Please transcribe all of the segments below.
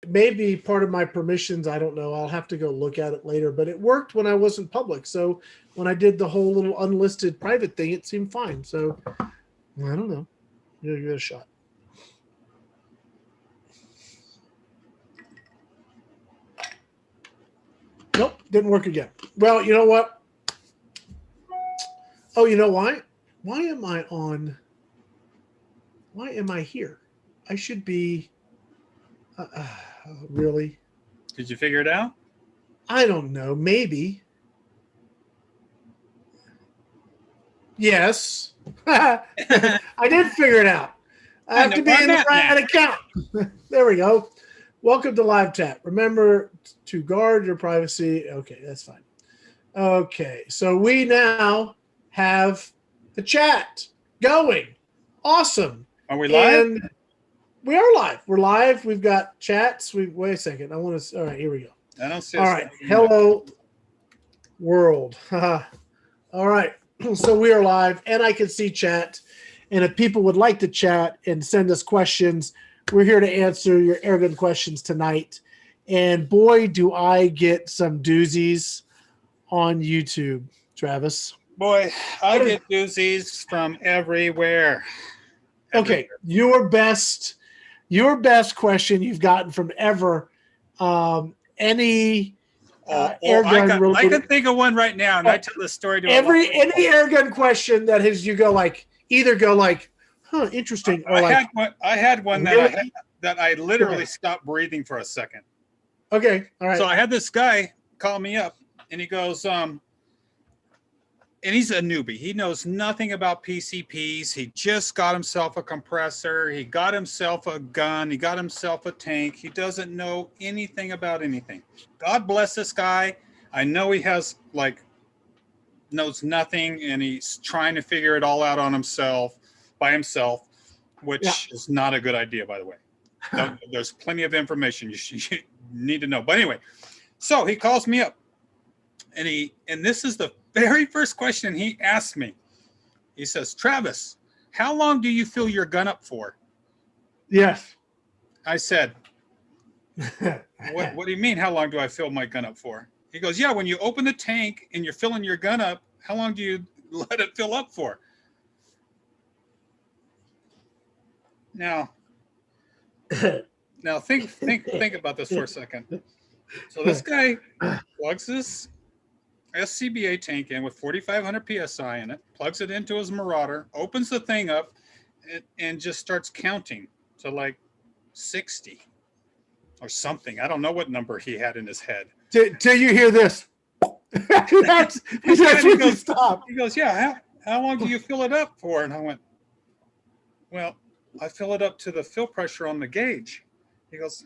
maybe part of my permissions. I don't know. I'll have to go look at it later. But it worked when I wasn't public. So when I did the whole little unlisted private thing, it seemed fine. So I don't know. Give it a shot. Nope, didn't work again. Well, you know what? Oh, you know why? Why am I on? Why am I here? I should be. Really? Did you figure it out? I don't know. Maybe. Yes. I did figure it out. I have to be in the right account. There we go. Welcome to Live Chat. Remember to guard your privacy. Okay, that's fine. Okay, so we now have the chat going. Awesome. Are we live? And we are live. We're live. We've got chats. Wait a second. I want to. All right, here we go. I don't see. All right. Hello, world. All right. So we are live, and I can see chat. And if people would like to chat and send us questions, we're here to answer your Airgun questions tonight. And boy, do I get some doozies on YouTube, Travis. Boy, I get doozies from everywhere. Okay, your best question you've gotten from ever. Any airgun? I can think of one right now, and I tell the story to any airgun question that has you go like either go like, huh, interesting, or I had one really? that I literally stopped breathing for a second. Okay, all right. So I had this guy call me up, and he goes, and he's a newbie. He knows nothing about PCPs. He just got himself a compressor. He got himself a gun. He got himself a tank. He doesn't know anything about anything. God bless this guy. I know he knows nothing, and he's trying to figure it all out by himself, which is not a good idea, by the way. There's plenty of information you need to know. But anyway, so he calls me up, and this is the very first question he asked me. He says, Travis, how long do you fill your gun up for? Yes. I said, what do you mean, how long do I fill my gun up for? He goes, yeah, when you open the tank and you're filling your gun up, how long do you let it fill up for? Now think about this for a second. So this guy plugs this SCBA tank in with 4,500 PSI in it, plugs it into his Marauder, opens the thing up, and just starts counting to like 60 or something. I don't know what number he had in his head. Till you hear this. that's when you stop. He goes, yeah, how long do you fill it up for? And I went, well, I fill it up to the fill pressure on the gauge. He goes,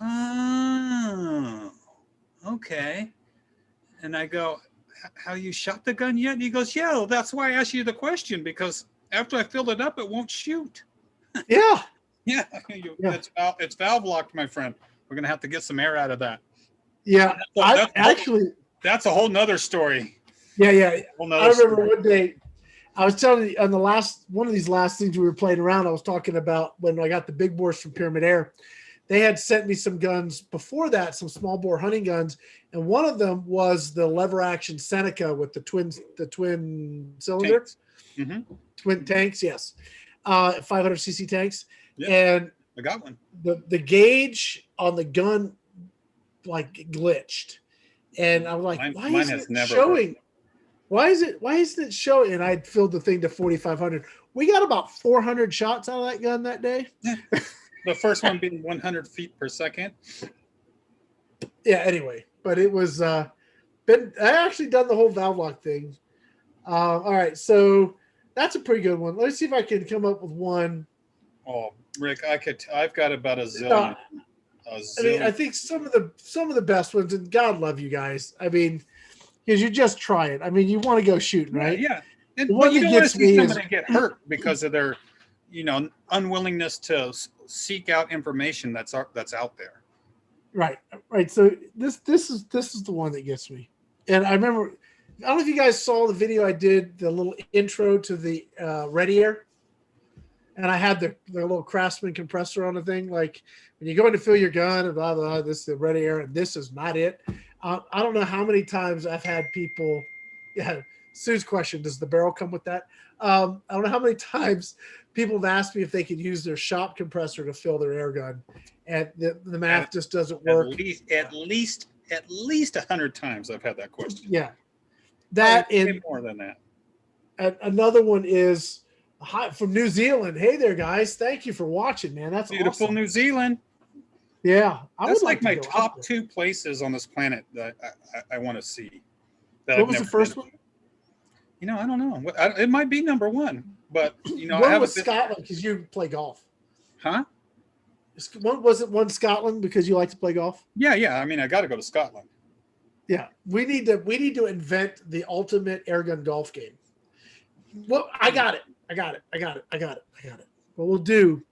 oh, okay. And I go, have you shot the gun yet? And he goes, yeah, well, that's why I asked you the question, because after I filled it up, it won't shoot. Yeah. Yeah. It's valve locked, my friend. We're going to have to get some air out of that. Yeah. That's a whole nother story. Yeah. I remember one day I was telling you on one of these last things we were playing around, I was talking about when I got the big bores from Pyramid Air. They had sent me some guns before that, some small bore hunting guns, and one of them was the lever action Seneca with the twin cylinder, twin tanks, yes, 500cc tanks, and I got one. The gauge on the gun like glitched, and I was like, why isn't it showing? Why isn't it showing? And I filled the thing to 4,500. We got about 400 shots out of that gun that day. The first one being 100 feet per second. Yeah, anyway, but it was I actually done the whole valve lock thing. All right, so that's a pretty good one. Let's see if I can come up with one. Oh, Rick, I've got about a zillion. I mean, I think some of the best ones, and God love you guys. I mean, because you're just trying. I mean, you want to go shooting, right? Yeah. But you don't want to see somebody get hurt because of their, unwillingness to seek out information that's out there. Right. So this is the one that gets me. And I remember, I don't know if you guys saw the video I did, the little intro to the Ready Air. and I had the little Craftsman compressor on the thing. Like when you go in to fill your gun and blah, blah, this is the ready air, and this is not it. I don't know how many times I've had people. Yeah, Sue's question: does the barrel come with that? I don't know how many times people have asked me if they could use their shop compressor to fill their air gun, and the math just doesn't work. At least 100 times I've had that question. Yeah, that and more than that. And another one is from New Zealand. Hey there, guys! Thank you for watching, man. That's beautiful, awesome. New Zealand. Yeah, that's like my top 2 places on this planet that I want to see. What was the first one? You know, I don't know. It might be number 1, but you know, one was Scotland because you play golf. Huh? Was it one Scotland because you like to play golf? Yeah. I mean, I got to go to Scotland. Yeah, we need to invent the ultimate airgun golf game. Well, I got it. What we'll do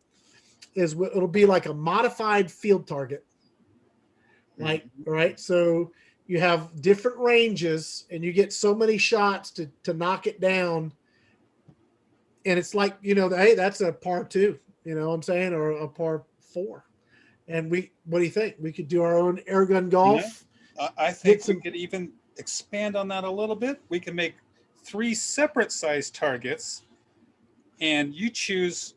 is it'll be like a modified field target. Like, right? So you have different ranges and you get so many shots to knock it down. And it's like, you know, hey, that's a par 2, you know what I'm saying? Or a par 4. And what do you think? We could do our own airgun golf. You know, I think we could even expand on that a little bit. We can make 3 separate size targets and you choose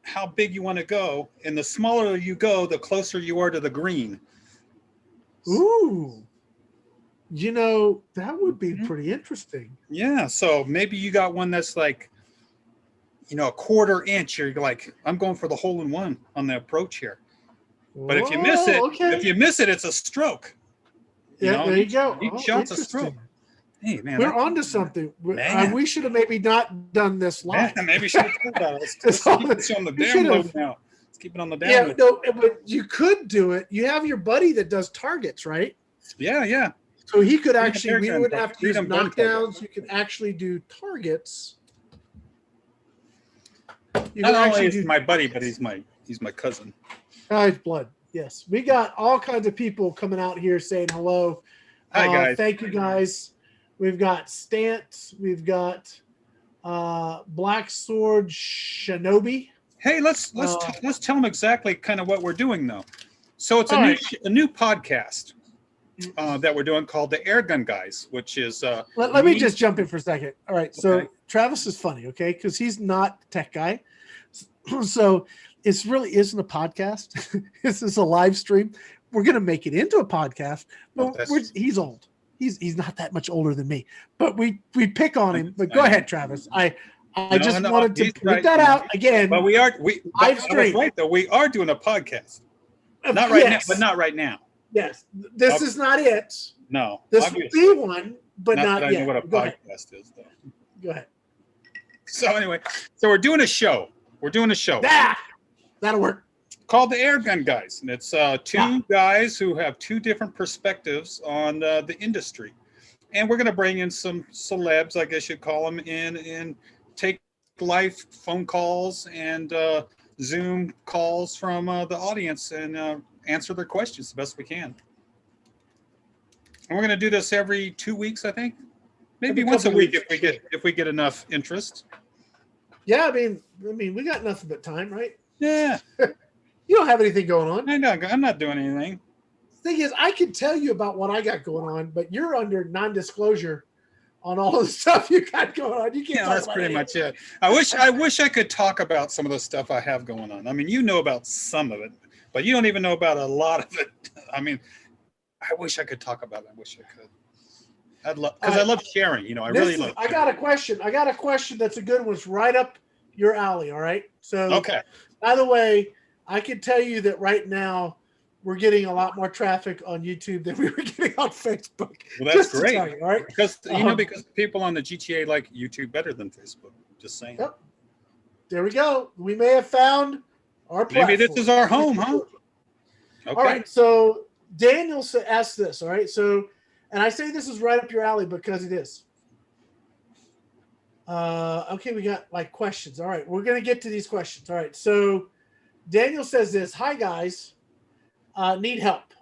how big you want to go, and the smaller you go, the closer you are to the green. Ooh, you know, that would be pretty interesting. Yeah, so maybe you got one that's like, you know, a 1/4 inch. You're like, I'm going for the hole in one on the approach here. But if you miss it, it's a stroke. Yeah, there you go. Each shot's a stroke. Hey, man, we're onto something. We should have maybe not done this live. Man, maybe we should have thought about it. Let's keep it on the down low now. Let's keep it on the down low. No, but you could do it. You have your buddy that does targets, right? Yeah. So he could actually, we would have to use knockdowns. You can actually do targets. Not only is my buddy, but he's my cousin. It's blood. Yes. We got all kinds of people coming out here saying hello. Hi, guys. Thank you, guys. We've got Stance. We've got Black Sword Shinobi. Hey, let's tell them exactly kind of what we're doing, though. So it's a new podcast that we're doing called the Airgun Guys, which is let me just jump in for a second. All right, so Travis is funny, okay, because he's not a tech guy. So it really isn't a podcast. This is a live stream. We're gonna make it into a podcast, but he's old. He's not that much older than me, but we pick on him. But go ahead, Travis. I just wanted to put that out again. But live stream. Right though, we are doing a podcast. Not right now, but not right now. Yes, this is not it. No, this will be one, but not yet. I know what a podcast is, though. Go ahead. So anyway, we're doing a show. That'll work. Called the Airgun Guys, and it's 2 guys who have 2 different perspectives on the industry, and we're going to bring in some celebs, I guess you'd call them, in and take live phone calls and Zoom calls from the audience and answer their questions the best we can. And we're going to do this every 2 weeks, I think, maybe once a week if we get enough interest. Yeah, I mean, we got nothing but time, right? Yeah. You don't have anything going on. I'm not doing anything. The thing is, I can tell you about what I got going on, but you're under non-disclosure on all the stuff you got going on. You can't. Yeah, that's pretty much it. I wish I could talk about some of the stuff I have going on. I mean, you know about some of it, but you don't even know about a lot of it. I mean, I wish I could talk about it. I wish I could. I love sharing. You know, I really love. I got a question. That's a good one. It's right up your alley. All right. So. Okay. By the way, I can tell you that right now we're getting a lot more traffic on YouTube than we were getting on Facebook. Well, that's great. You, all right? Because because people on the GTA like YouTube better than Facebook. Just saying. Yep. There we go. We may have found our platform. Maybe this is our home, huh? Okay. All right. So Daniel asked this. All right. So, and I say this is right up your alley because it is. Okay, we got like questions. All right, we're gonna get to these questions. All right, so Daniel says this. Hi guys, need help.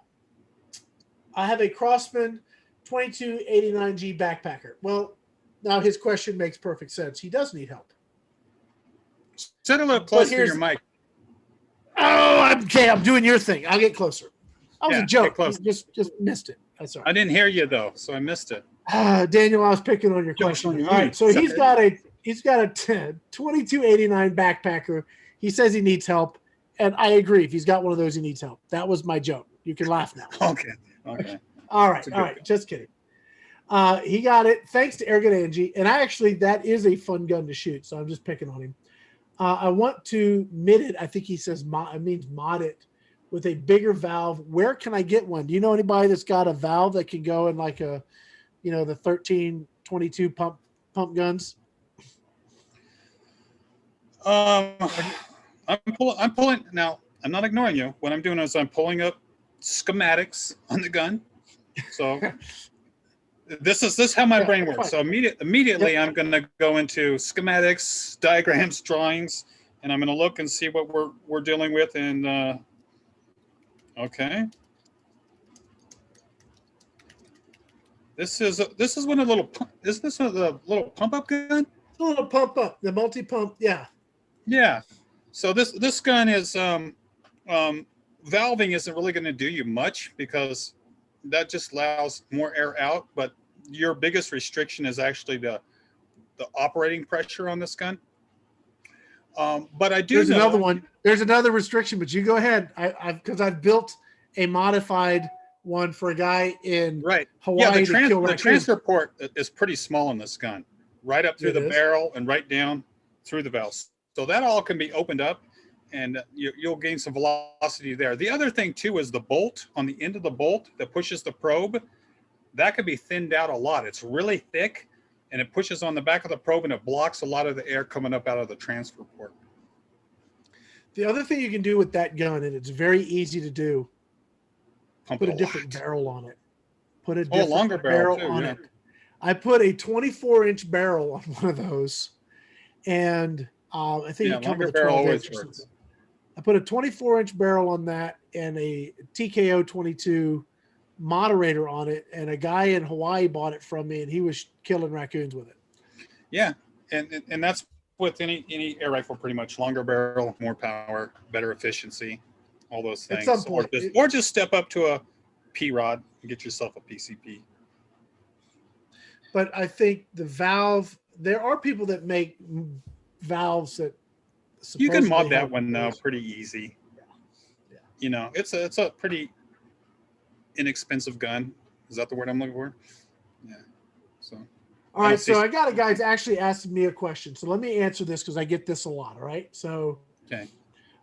I have a Crossman 2289G backpacker. Well, now his question makes perfect sense. He does need help. Sit a little closer to your mic. Oh, okay. I'm doing your thing. I'll get closer. That was a joke. You just missed it. That's all right. I didn't hear you though, so I missed it. Daniel, I was picking on your question. All right, so he's got a 2289 backpacker. He says he needs help, and I agree. If he's got one of those, he needs help. That was my joke. You can laugh now. Okay. All right. Just kidding. He got it thanks to Airgun Angie, and that is a fun gun to shoot. So I'm just picking on him. I want to mid it. I think he says mod it with a bigger valve. Where can I get one? Do you know anybody that's got a valve that can go in like the 1322 pump guns? I'm pulling now. I'm not ignoring you. What I'm doing is I'm pulling up schematics on the gun. So this is how my brain works. So immediately I'm going to go into schematics, diagrams, drawings, and I'm going to look and see what we're dealing with. And okay, this is one of the little. Is this a little pump up gun? A little pump up, the multi pump. Yeah. Yeah. So this gun is valving isn't really going to do you much because that just allows more air out. But your biggest restriction is actually the operating pressure on this gun. But I do. There's another one. There's another restriction, but you go ahead. I've built a modified one for a guy in Hawaii. Yeah, the transfer port is pretty small on this gun, right up through the barrel and right down through the valves. So that all can be opened up, and you'll gain some velocity there. The other thing too is the bolt on the end of the bolt that pushes the probe. That could be thinned out a lot. It's really thick, and it pushes on the back of the probe, and it blocks a lot of the air coming up out of the transfer port. The other thing you can do with that gun, and it's very easy to do, put a different barrel on it. Put a different longer barrel on it. I put a 24-inch barrel on one of those, and I think it comes with a 12-inch or something. I put a 24-inch barrel on that and a TKO 22 moderator on it, and a guy in Hawaii bought it from me, and he was killing raccoons with it. Yeah, and that's with any air rifle pretty much. Longer barrel, more power, better efficiency, all those things. At some point. Or just step up to a P-Rod and get yourself a PCP. But I think the valve, there are people that make valves that you can mod that one now pretty easy. Yeah. It's a pretty inexpensive gun. Is that the word I'm looking for? Yeah. So all right, so I got a guy's actually asking me a question. So let me answer this because I get this a lot. All right. So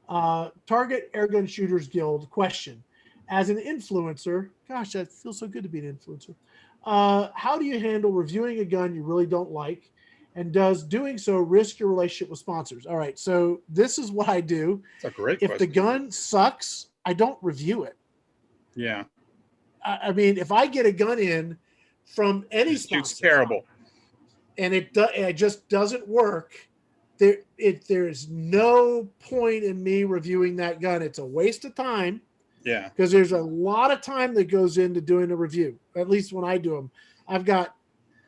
Target Airgun Shooters Guild question. As an influencer, gosh, that feels so good to be an influencer. How do you handle reviewing a gun you really don't like? And does doing so risk your relationship with sponsors? All right, so this is what I do. That's a great question. If the gun sucks, I don't review it. Yeah. I mean, if I get a gun in from any sponsor, it's terrible, and it just doesn't work, there's no point in me reviewing that gun. It's a waste of time. Yeah. Because there's a lot of time that goes into doing a review. At least when I do them, I've got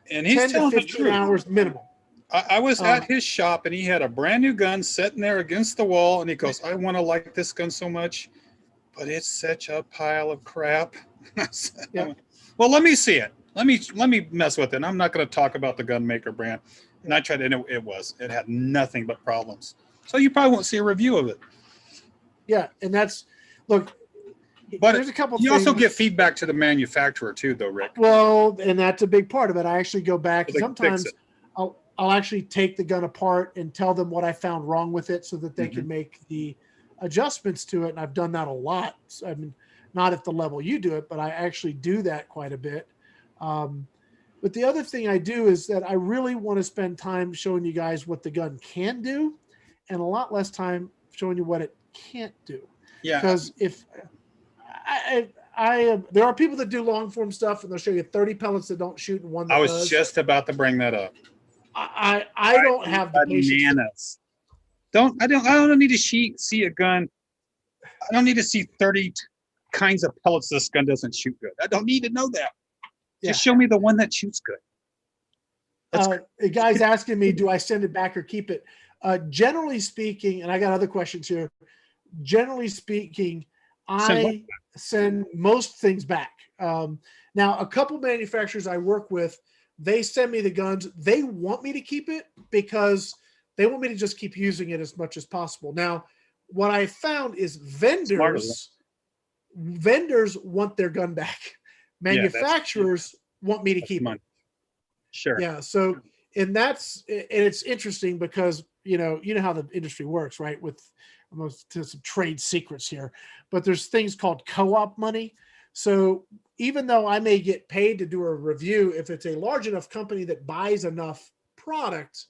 10 to 15 hours minimum. I was at his shop, and he had a brand new gun sitting there against the wall, and he goes, I want to like this gun so much, but it's such a pile of crap. Yeah. Well, let me see it. Let me mess with it. I'm not going to talk about the gun maker brand. And I tried, and it had nothing but problems. So you probably won't see a review of it. Yeah, and but there's a couple. You also get feedback to the manufacturer too, though, Rick. Well, and that's a big part of it. I actually go back. Sometimes I'll actually take the gun apart and tell them what I found wrong with it so that they can make the adjustments to it. And I've done that a lot. I mean, not at the level you do it, but I actually do that quite a bit. But the other thing I do is that I really want to spend time showing you guys what the gun can do and a lot less time showing you what it can't do. Yeah. Because if there are people that do long form stuff and they'll show you 30 pellets that don't shoot and one that I was does. just about to bring that up. I don't have the patience. I don't need to see a gun. I don't need to see 30 kinds of pellets this gun doesn't shoot good. I don't need to know that. Just show me the one that shoots good. A guy's asking me, do I send it back or keep it? Generally speaking, and I got other questions here. Generally speaking, I send most things back. Now, a couple manufacturers I work with, they send me the guns. They want me to keep it because they want me to just keep using it as much as possible. Now, what I found is vendors want their gun back. Manufacturers want me to keep it. Sure. Yeah. So, and it's interesting because, you know how the industry works, right? With almost some trade secrets here, but there's things called co-op money. So even though I may get paid to do a review, if it's a large enough company that buys enough product,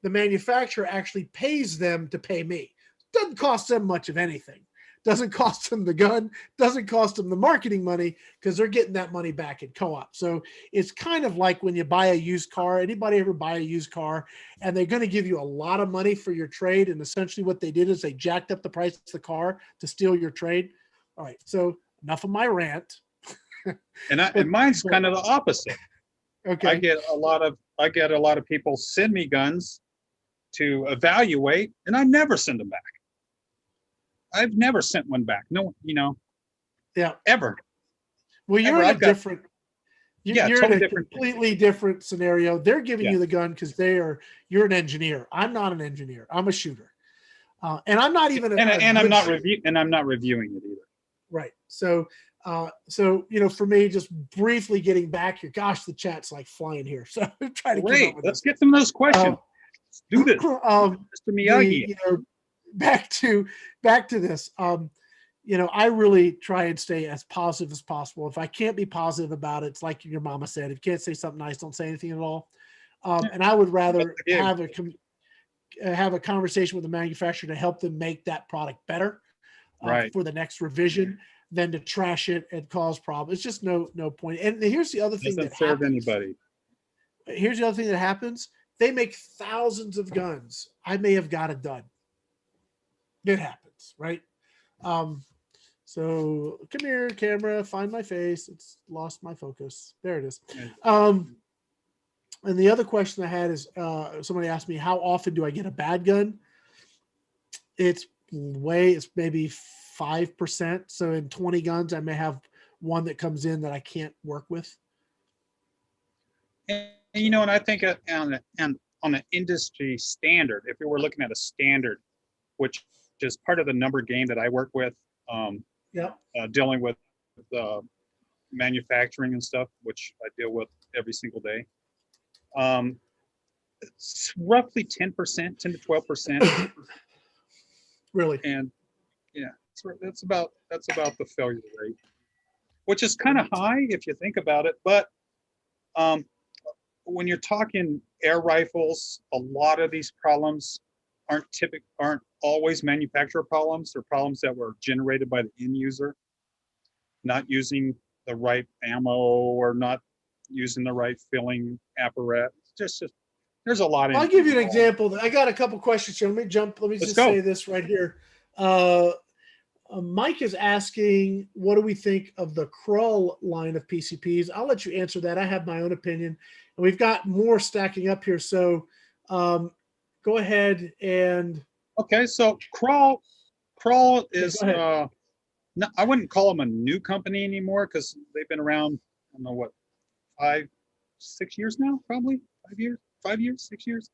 the manufacturer actually pays them to pay me. Doesn't cost them much of anything. Doesn't cost them the gun, doesn't cost them the marketing money because they're getting that money back in co-op. So it's kind of like when you buy a used car. Anybody ever buy a used car and they're going to give you a lot of money for your trade? And essentially what they did is they jacked up the price of the car to steal your trade. All right. So enough of my rant. And mine's kind of the opposite. Okay. I get a lot of people send me guns to evaluate, and I never send them back. I've never sent one back. No, Yeah. Ever. Well, you're in a different. You're totally in a completely different scenario. They're giving you the gun because you're an engineer. I'm not an engineer. I'm a shooter, and I'm not even. I'm not reviewing it either. Right. So for me, just briefly getting back here. Gosh, the chat's like flying here. So I'm trying to keep up with Let's get some of those questions. Let's do this, Mr. Miyagi. Back to this. I really try and stay as positive as possible. If I can't be positive about it, it's like your mama said, if you can't say something nice, don't say anything at all. And I would rather have a conversation with the manufacturer to help them make that product better for the next revision than to trash it and cause problems. It's just no point. And here's the other thing that serve anybody. Here's the other thing that happens. They make thousands of guns. I may have got it done. It happens, right? So come here, camera, find my face. It's lost my focus. There it is. And the other question I had is somebody asked me, how often do I get a bad gun? It's maybe 5%. So in 20 guns, I may have one that comes in that I can't work with. And I think on an industry standard, if we were looking at a standard, which is part of the number game that I work with, dealing with manufacturing and stuff, which I deal with every single day. It's roughly 10%, 10 to 12%. Really? And that's about the failure rate, which is kind of high if you think about it. But when you're talking air rifles, a lot of these problems aren't always manufacturer problems. They're problems that were generated by the end user, not using the right ammo or not using the right filling apparatus. Just there's a lot. I'll give you an example. I got a couple questions here. Let me just say this right here. Mike is asking, what do we think of the Kral line of PCPs? I'll let you answer that. I have my own opinion, and we've got more stacking up here. So go ahead and. Okay, so Kral is no, I wouldn't call them a new company anymore because they've been around. I don't know what, 5, 6 years now, probably 5 years, 6 years.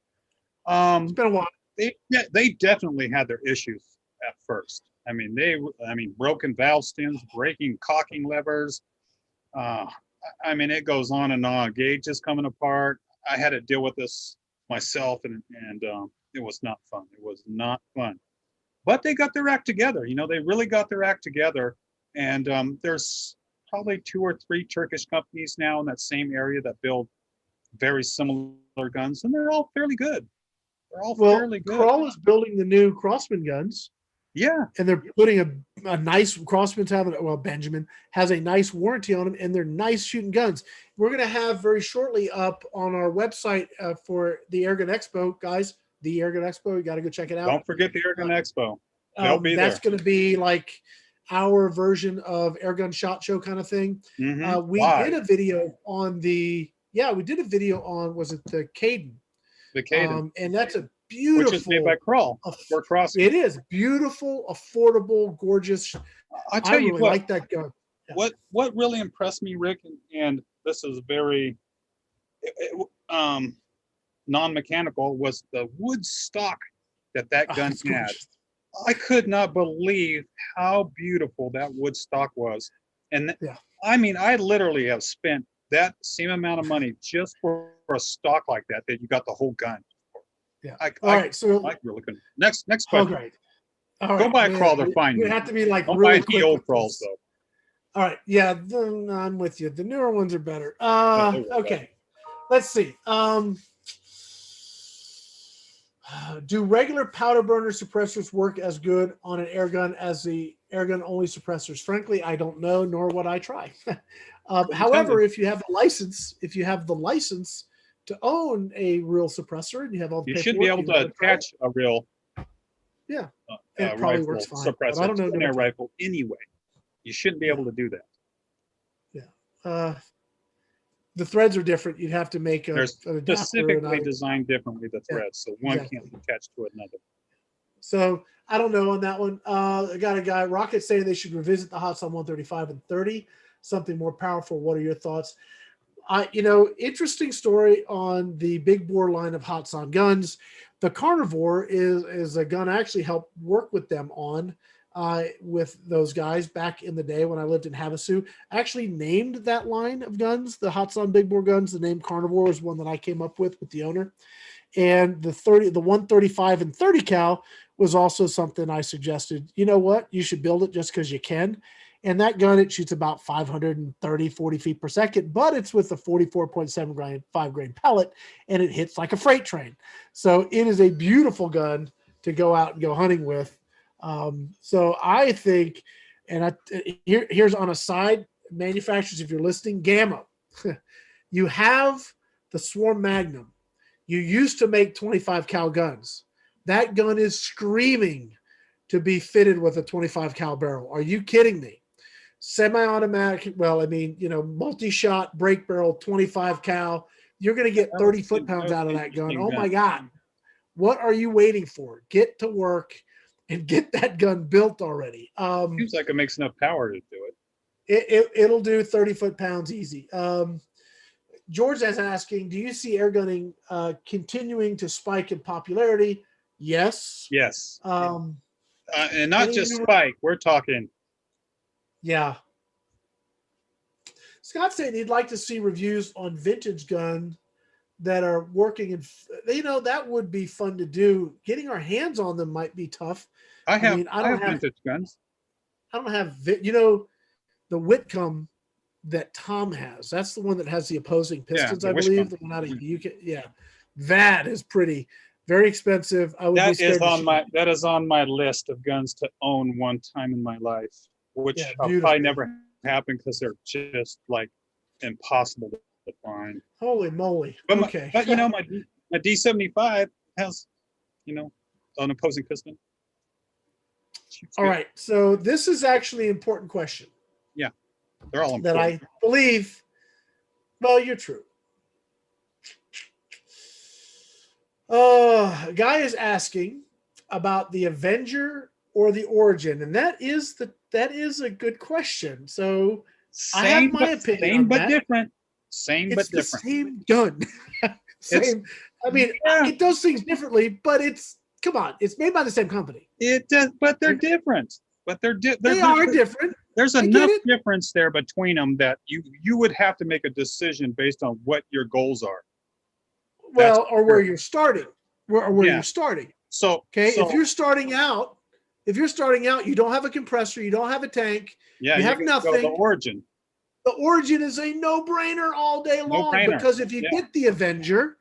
It's been a while. They definitely had their issues at first. I mean, broken valve stems, breaking cocking levers. I mean, it goes on and on. Gauges coming apart. I had to deal with this myself, and it was not fun. It was not fun. But they got their act together. They really got their act together. And there's probably 2 or 3 Turkish companies now in that same area that build very similar guns, and they're all fairly good. Fairly good. Kral is building the new Crossman guns. Yeah. And they're putting a nice Crossman's Benjamin has a nice warranty on them, and they're nice shooting guns. We're going to have very shortly up on our website for the Airgun Expo, guys. The Airgun Expo, you got to go check it out. Don't forget the Airgun Expo. They'll be that's going to be like our version of Airgun Shot Show kind of thing. Mm-hmm. We did a video on was it the Caden? The Caden. And that's a beautiful. Which is made by Kral. It is beautiful, affordable, gorgeous. I tell you really what, like that gun. Yeah. What really impressed me, Rick, and this is very non-mechanical, was the wood stock that gun had. Gorgeous. I could not believe how beautiful that wood stock was. And I mean, I literally have spent that same amount of money just for a stock like that you got the whole gun. Yeah. All right. So really couldn't. Next question. Great. Go buy a Kral, they're fine. You have to be like don't really buy the old Krals though. All right. Yeah, I'm with you. The newer ones are better. Okay. Let's see. Do regular powder burner suppressors work as good on an air gun as the air gun only suppressors? Frankly, I don't know, nor would I try. However, if you have the license to own a real suppressor and you have all the paperwork, you should be able to attach a real it probably works fine. Suppressor. I don't know, an air rifle anyway. You shouldn't be able to do that. Yeah. The threads are different. You'd have to make they're specifically designed differently, the threads, so one can't attach to another. So I don't know on that one. I got a guy, Rocket, saying they should revisit the Hotson 135 and 30, something more powerful. What are your thoughts? Interesting story on the big bore line of Hotson guns. The Carnivore is a gun I actually helped work with them on. With those guys back in the day when I lived in Havasu. I actually named that line of guns, the Hotson big bore guns. The name Carnivore is one that I came up with the owner. And the 135 and 30 cal was also something I suggested. You know what? You should build it just because you can. And that gun, it shoots about 40 feet per second, but it's with a 44.7 5 grain pellet, and it hits like a freight train. So it is a beautiful gun to go out and go hunting with. So I think, and here's on a side, manufacturers, if you're listening, Gamma, you have the Swarm Magnum. You used to make 25 cal guns. That gun is screaming to be fitted with a 25 cal barrel. Are you kidding me? Semi-automatic, multi-shot break barrel, 25 cal. You're going to get 30 foot-pounds out of that gun. Oh my God. What are you waiting for? Get to work and get that gun built already. Seems like it makes enough power to do it. It'll do 30 foot-pounds easy. George is asking, do you see air gunning continuing to spike in popularity? Yes. Yes. And not just spike. We're talking. Yeah. Scott said he'd like to see reviews on vintage guns that are working, and that would be fun to do. Getting our hands on them might be tough. I don't have vintage guns. I don't have the Whitcomb that Tom has. That's the one that has the opposing pistons, I believe. The one out of UK. Yeah, that is very expensive. That is on my list of guns to own one time in my life, which I'll probably never happen because they're just like impossible to find. Holy moly! But my D75 has an opposing piston. All right, so this is actually an important question. Yeah, they're all important. That I believe. Well, you're true. A guy is asking about the Avenger or the Origin, and that is a good question. So I have my opinion. Same but different. Same but different. Same gun. It does things differently, but come on, it's made by the same company. It does, but they're different. They are different. There's enough difference there between them that you would have to make a decision based on what your goals are. Well, or where you're starting, you're starting. So if you're starting out, you don't have a compressor, you don't have a tank, you have nothing. Go to the Origin. The Origin is a no-brainer all day long because if you get the Avenger,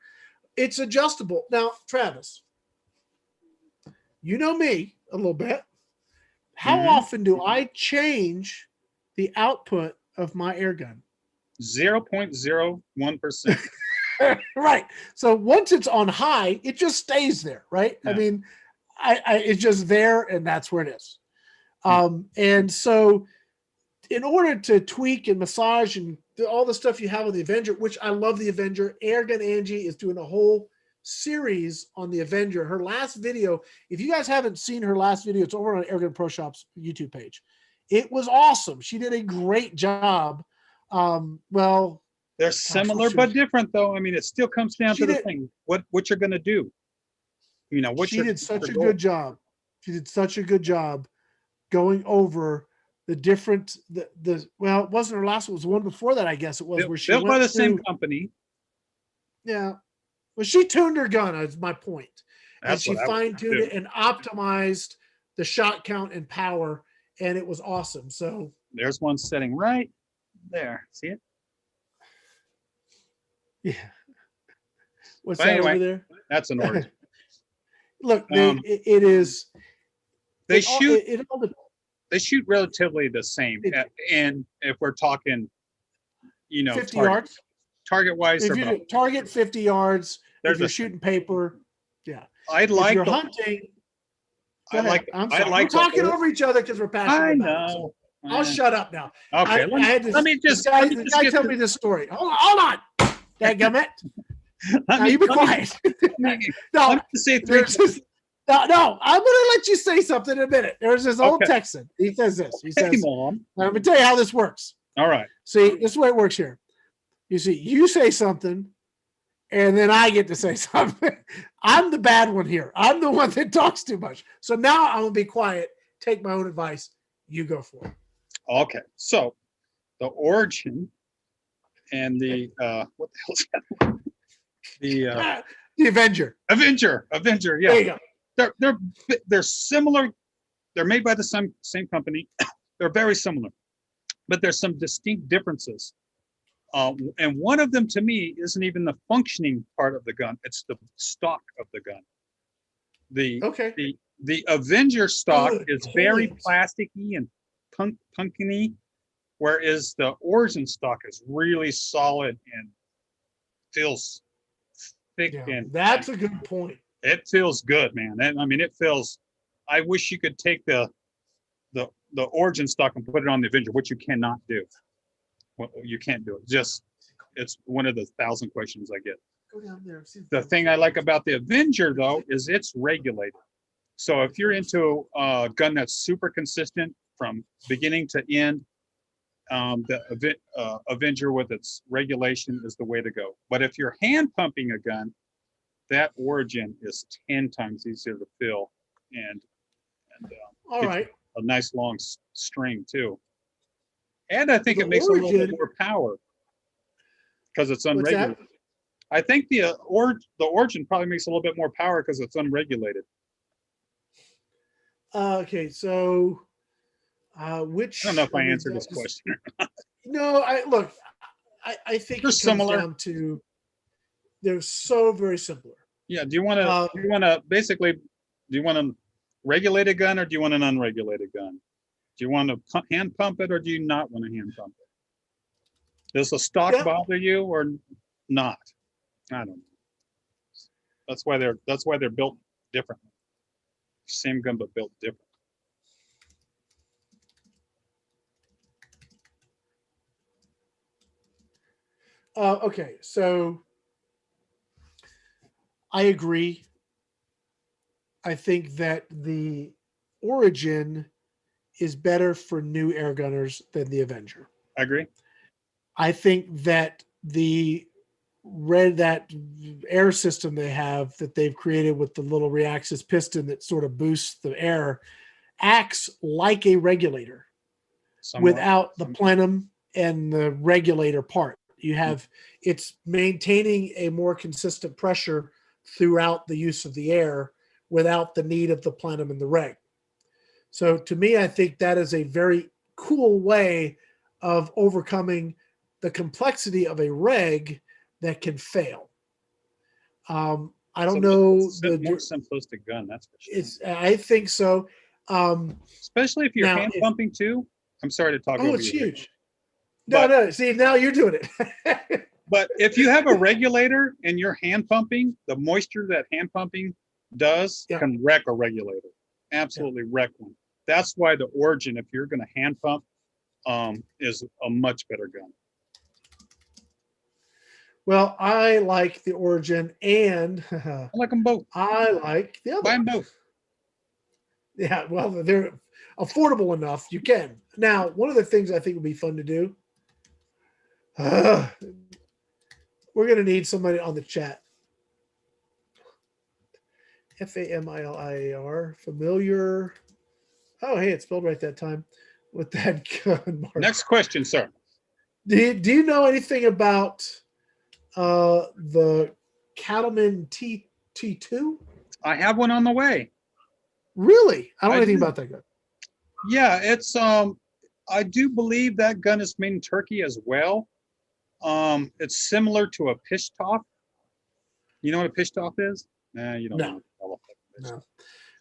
it's adjustable. Now, Travis, you know me a little bit. How often do I change the output of my air gun? 0.01%. Right. So once it's on high, it just stays there, right? Yeah. I mean, it's just there, and that's where it is. And so in order to tweak and massage and all the stuff you have with the Avenger, which I love the Avenger, Airgun Angie is doing a whole series on the Avenger. Her last video, if you guys haven't seen her last video, it's over on Airgun Pro Shop's YouTube page. It was awesome. She did a great job. Well, they're similar but different, though. I mean, it still comes down to the thing: what you're going to do. You know, she did such a good job. She did such a good job going over the different well, it wasn't her last one, it was the one before that, I guess it was, where she built by the same company. Yeah. Well, she tuned her gun, is my point. And she fine-tuned it and optimized the shot count and power, and it was awesome. So there's one sitting right there. See it? Yeah. What's that over there? That's an order. Look, it is. They shoot relatively the same, and if we're talking, 50 yards, target wise, target 50 yards. If you're shooting paper, yeah. I'd like. If you're hunting. I'm sorry. We're talking over each other because we're passionate. I know. I'll shut up now. Okay. Let me just. The guy tell me this story. Hold on. Dadgummit. Now you be quiet. No, no, I'm going to let you say something in a minute. There's this old Texan. He says this. He says, Mom. Let me tell you how this works. All right. See, this is the way it works here. You see, you say something, and then I get to say something. I'm the bad one here. I'm the one that talks too much. So now I'm going to be quiet, take my own advice. You go for it. Okay. So the origin and the, what the hell's that? The Avenger. Avenger. Yeah. There you go. They're similar. They're made by the same company. They're very similar, but there's some distinct differences. And one of them, to me, isn't even the functioning part of the gun. It's the stock of the gun. The Avenger stock is very plasticky and punkiny, whereas the Origin stock is really solid and feels thick. Yeah, and that's a good point. It feels good, man. I mean, it feels. I wish you could take the Origin stock and put it on the Avenger, which you cannot do. Well, you can't do it. It's one of the 1,000 questions I get. Go down there. The thing I like about the Avenger, though, is it's regulated. So if you're into a gun that's super consistent from beginning to end, the Avenger with its regulation is the way to go. But if you're hand pumping a gun, that Origin is 10 times easier to fill, and all right, a nice long string too. And I think it makes a little bit more power because it's unregulated. I think the Origin probably makes a little bit more power because it's unregulated. Okay, so which? I don't know if I answered this question. No, I think they're similar. Down to they're so very similar. Yeah. Do you want a regulated gun or do you want an unregulated gun? Do you want to hand pump it or do you not want to hand pump it? Does the stock bother you or not? I don't know. That's why they're built differently. Same gun but built different. Okay, so I agree. I think that the Origin is better for new airgunners than the Avenger. I agree. I think that that air system they have that they've created with the little reaxis piston that sort of boosts the air acts like a regulator without the plenum and the regulator part. It's maintaining a more consistent pressure throughout the use of the air without the need of the plenum and the reg. So to me, I think that is a very cool way of overcoming the complexity of a reg that can fail. I don't know. It's a more simplistic gun, that's for sure. I think so. Especially if you're hand pumping too. I'm sorry to talk over you. Oh, it's huge. No. See, now you're doing it. But if you have a regulator and you're hand pumping, the moisture that hand pumping does can wreck a regulator. Absolutely wreck one. That's why the Origin, if you're going to hand pump, is a much better gun. Well, I like the Origin, and I like them both. I like the other. Buy them both. Yeah, well, they're affordable enough. You can. Now, one of the things I think would be fun to do. We're going to need somebody on the chat. Familiar, familiar. Oh, hey, it's spelled right that time with that gun mark. Next question, sir. Do you know anything about the Cattleman T2? I have one on the way. Really? I don't know anything about that gun. Yeah, it's I do believe that gun is made in Turkey as well. It's similar to a Pishtov. You know what a Pishtov is? Nah, you don't know. No.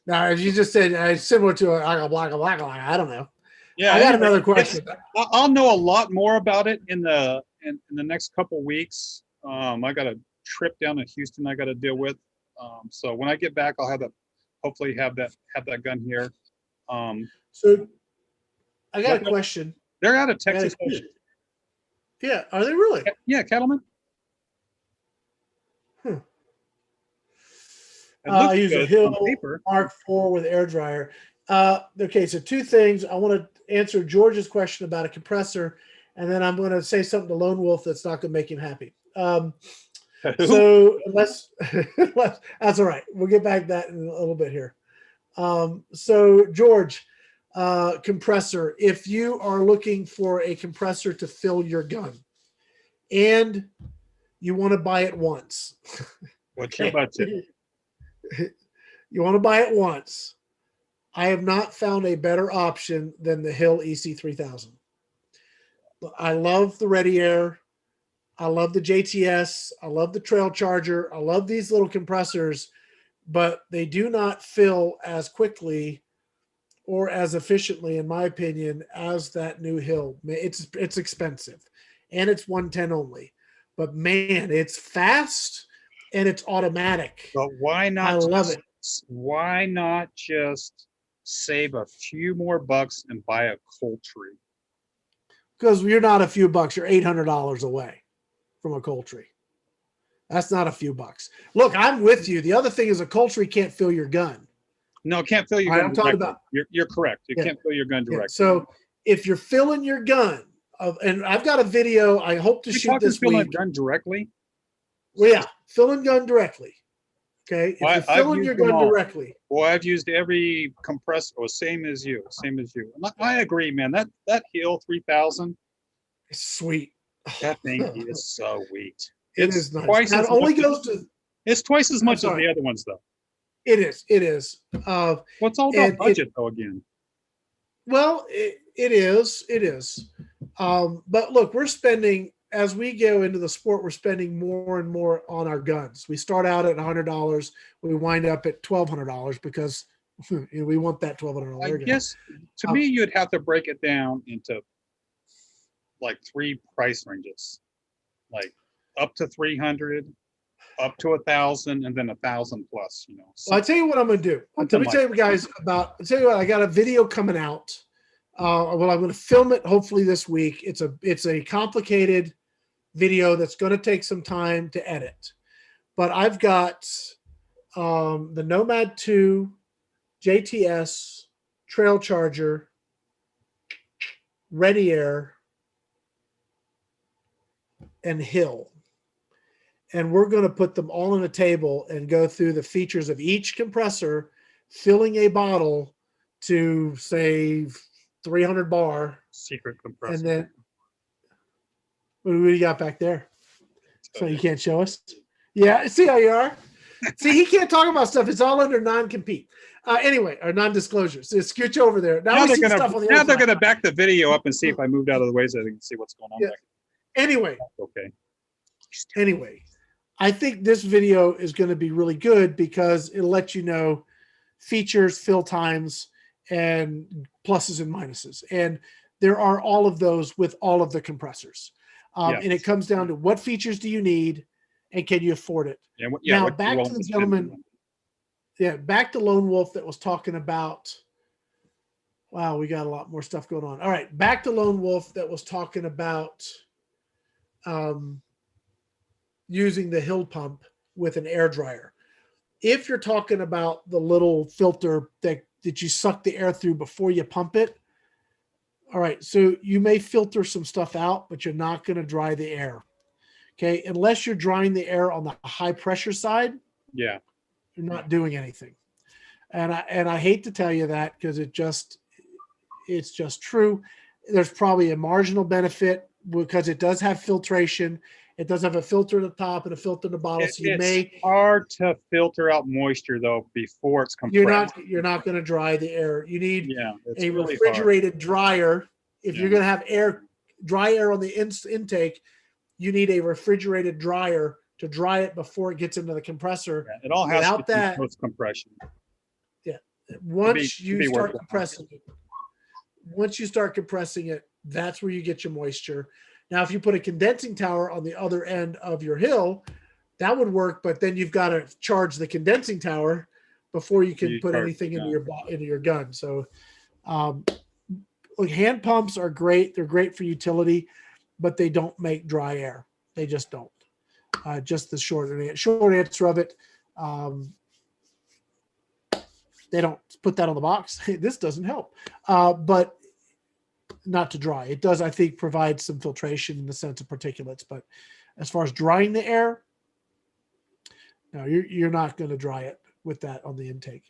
Now, as you just said, similar to a black. I don't know. Yeah, I got another question. I'll know a lot more about it in the next couple of weeks. I got a trip down to Houston I got to deal with. So when I get back, I'll have that. Hopefully, have that gun here. So I got a question. They're out of Texas. Yeah, are they really? Yeah, Cattleman. I use a Hill Mark IV with air dryer. Okay, so two things. I want to answer George's question about a compressor, and then I'm going to say something to Lone Wolf that's not going to make him happy. So unless that's all right. We'll get back to that in a little bit here. So George, compressor. If you are looking for a compressor to fill your gun, and you want to buy it once, what's your budget? You want to buy it once. I have not found a better option than the Hill EC3000. I love the Ready Air. I love the JTS. I love the Trail Charger. I love these little compressors, but they do not fill as quickly or as efficiently, in my opinion, as that new Hill. It's expensive, and it's 110 only. But man, it's fast and it's automatic. But why not? I love it. Why not just save a few more bucks and buy a Coltree? Because you're not a few bucks. You're $800 away from a Coltree. That's not a few bucks. Look, I'm with you. The other thing is a Coltree can't fill your gun. No, it can't fill your gun. I'm talking about. You're correct. You can't fill your gun directly. So if you're filling your gun, and I've got a video. I hope to shoot this week. Filling a gun directly. Well, yeah, filling gun directly. Okay, if you're filling your gun directly. Well, I've used every compressor. Well, same as you. I agree, man. That Hill 3000. It's sweet. That thing is so sweet. It is nice. It only goes to. It's twice as much as the other ones, though. It is. It is. What's all about budget, though? Again. Well, it is. It is. But look, we're spending. As we go into the sport, we're spending more and more on our guns. We start out at $100. We wind up at $1,200 because we want that $1,200 gun. I guess to me, you'd have to break it down into like 3 price ranges, like up to 300, up to 1,000, and then 1,000 plus. Well, I'll tell you what I'm going to do. Let me tell you guys about. I'll tell you what. I got a video coming out. Well, I'm going to film it hopefully this week. It's a complicated video that's going to take some time to edit, but I've got the Nomad 2, JTS, Trail Charger, Ready Air, and Hill, and we're going to put them all on a table and go through the features of each compressor, filling a bottle to say 300 bar secret compressor, and then. What do you got back there? So you can't show us? Yeah, see how you are? See, he can't talk about stuff. It's all under non-compete. Anyway, or non-disclosure. So scooch over there. Now they're going to back the video up and see if I moved out of the way so they can see what's going on. Yeah. Anyway. Okay. Anyway, I think this video is going to be really good because it'll let you know features, fill times, and pluses and minuses. And there are all of those with all of the compressors. And it comes down to what features do you need and can you afford it? Now, back to the gentleman. Yeah, back to Lone Wolf that was talking about. Wow, we got a lot more stuff going on. All right, back to Lone Wolf that was talking about using the hill pump with an air dryer. If you're talking about the little filter that you suck the air through before you pump it, all right, so you may filter some stuff out, but you're not going to dry the air. Okay, unless you're drying the air on the high pressure side, Yeah. you're not doing anything. And I hate to tell you that because it's just true. There's probably a marginal benefit because it does have filtration. It does have a filter at the top and a filter in the bottle. So you It's hard to filter out moisture though before it's compressed. You're not going to dry the air. You need it's a really refrigerated dryer. If you're going to have dry air on the intake, you need a refrigerated dryer to dry it before it gets into the compressor. It all has Without to be that, post compression. Yeah. Once you start compressing it, that's where you get your moisture. Now, if you put a condensing tower on the other end of your hill, that would work, but then you've got to charge the condensing tower before you can put anything into your gun. So, hand pumps are great. They're great for utility, but they don't make dry air. They just don't. Just the short answer of it. They don't put that on the box. This doesn't help, but not to dry. It does, I think, provide some filtration in the sense of particulates. But as far as drying the air, no, you're not going to dry it with that on the intake.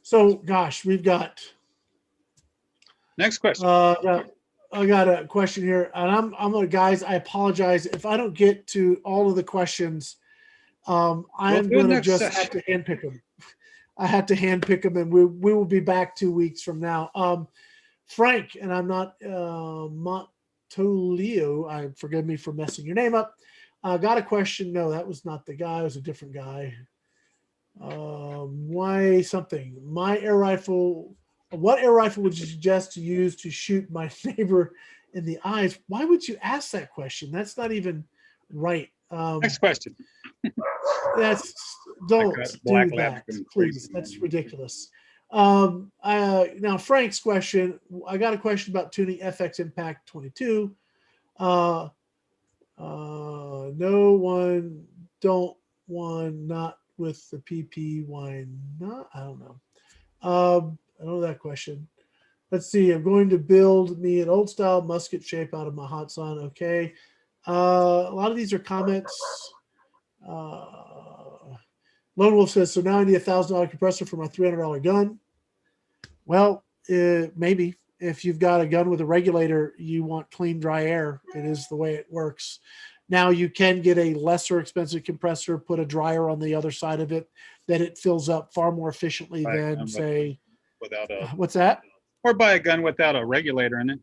So, gosh, we've got next question. I got a question here, and I'm going to, guys, I apologize if I don't get to all of the questions. I am going to just have to handpick them. I had to handpick them, and we will be back 2 weeks from now. Frank, and I'm not Montolio. Forgive me for messing your name up. Got a question. No, that was not the guy. It was a different guy. Why something? My air rifle. What air rifle would you suggest to use to shoot my neighbor in the eyes? Why would you ask that question? That's not even right. Next question. Don't do that, please. That's ridiculous. Now Frank's question. I got a question about tuning FX Impact 22. No one, don't one, not with the PP. Why not? I don't know. I know that question. Let's see. I'm going to build me an old style musket shape out of my hot sun. Okay. A lot of these are comments. Lone Wolf says, so now I need $1,000 compressor for my $300 gun. Well, maybe if you've got a gun with a regulator, you want clean, dry air. It is the way it works. Now you can get a lesser expensive compressor, put a dryer on the other side of it, that it fills up far more efficiently than say, what's that? Or buy a gun without a regulator in it.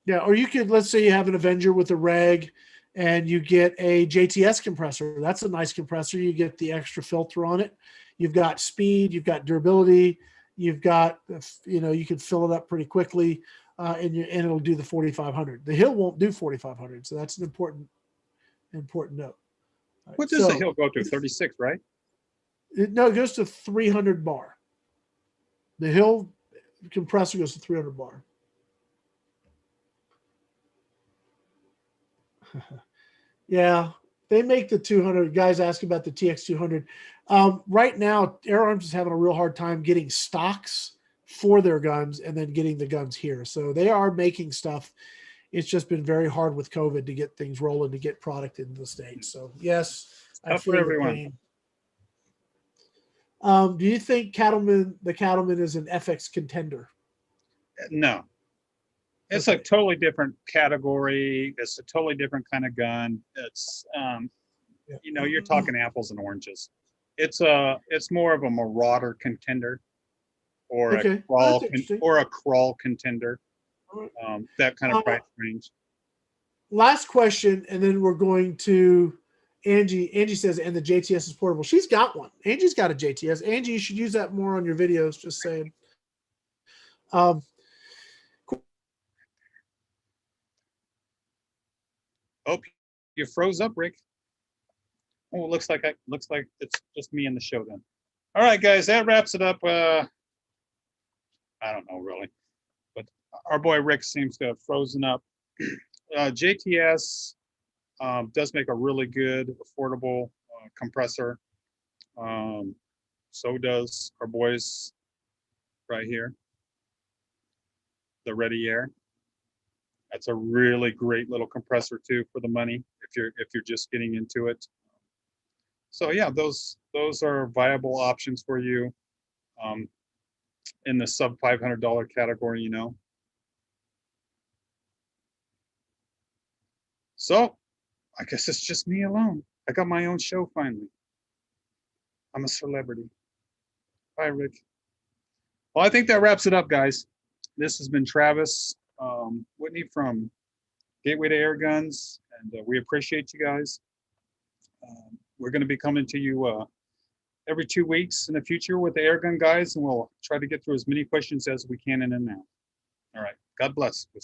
Yeah, or you could, let's say you have an Avenger with a reg and you get a JTS compressor. That's a nice compressor. You get the extra filter on it. You've got speed, you've got durability, you've got, you can fill it up pretty quickly, and it'll do the 4,500. The Hill won't do 4,500, so that's an important note. Right, what does the Hill go to? 36, right? No, it goes to 300 bar. The Hill compressor goes to 300 bar. Yeah, they make the 200. Guys asking about the TX200. Right now, Air Arms is having a real hard time getting stocks for their guns and then getting the guns here. So they are making stuff. It's just been very hard with COVID to get things rolling, to get product into the States. So, yes, I feel the pain. Do you think the Cattleman is an FX contender? No. It's a totally different category. It's a totally different kind of gun. It's, you're talking apples and oranges. It's more of a marauder contender, or a crawl contender. That kind of price range. Last question, and then we're going to Angie. Angie says, and the JTS is portable. She's got one. Angie's got a JTS. Angie, you should use that more on your videos. Just saying. Oh, you froze up, Rick. Oh, looks like it's just me and the show then. All right, guys, that wraps it up. I don't know really, but our boy Rick seems to have frozen up. JTS, Does make a really good, affordable compressor. So does our boys right here, the Ready Air. That's a really great little compressor too for the money if you're just getting into it. So yeah, those are viable options for you in the sub $500 category, you know. So I guess it's just me alone. I got my own show finally. I'm a celebrity. Bye, Rick. Well, I think that wraps it up, guys. This has been Travis Whitney from Gateway to Airguns, and we appreciate you guys. We're going to be coming to you every 2 weeks in the future with the Airgun guys, and we'll try to get through as many questions as we can in and out. All right. God bless. We'll see.